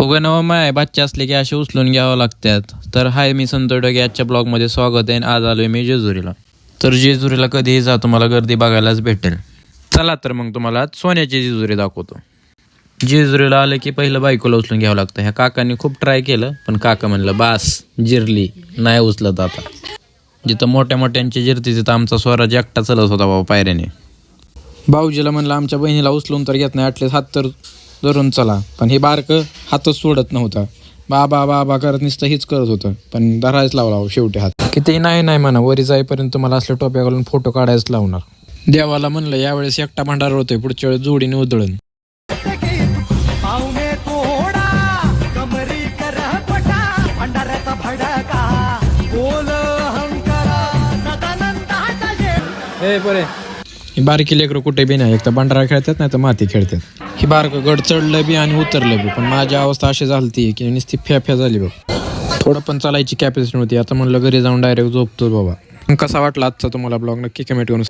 फुगन माय बच्चे असले की असे उचलून घ्यावं लागतात. तर हाय, मी संतोष ढगे. आजच्या ब्लॉगमध्ये स्वागत आहे. आज आलोय मी जेजुरीला. तर जेजुरीला कधीही जा, तुम्हाला गर्दी बघायलाच भेटेल. चला तर मग तुम्हाला आज सोन्याची जेजुरी दाखवतो. जेजुरीला आलं की पहिलं बायकोला उचलून घ्यावं लागतं. ह्या काकांनी खूप ट्राय केलं, पण काका म्हणलं बास, जिरली नाही उचलत आता. जिथं मोठ्या मोठ्यांची जिरती तिथं आमचा स्वराज एकटा चलत होता बाबा पायऱ्याने. भाऊजीला म्हणलं आमच्या बहिणीला उचलून तर घेत नाही, ॲटलीस्ट हात तर धरून चला. पण हे बारकं हातच सोडत नव्हता. बाबा बाबा करत नुसतं हीच करत होतं, पण धरायच लावला शेवटी हात. किती नाही म्हणा, वरी जाईपर्यंत मला असल्या टोप्या घालून फोटो काढायच लावणार. देवाला म्हणलं यावेळेस एकटा भांडार होतोय, पुढच्या वेळेस जोडीने उधळण. ही बारकी लेकरं कुठे बी नाही, एक तर बंडारा खेळतात नाही तर माती खेळतात. ही बारकं गड चढलं बी आणि उतरलं बी, पण माझी अवस्था अशी झाली की नुसती फ्या झाली बघ. थोडं पण चालायची कॅपॅसिटी नव्हती. आता म्हणलं घरी जाऊन डायरेक्ट झोपतो बाबा. कसा वाटला आजचा तुम्हाला ब्लॉग नक्की कमेंट करून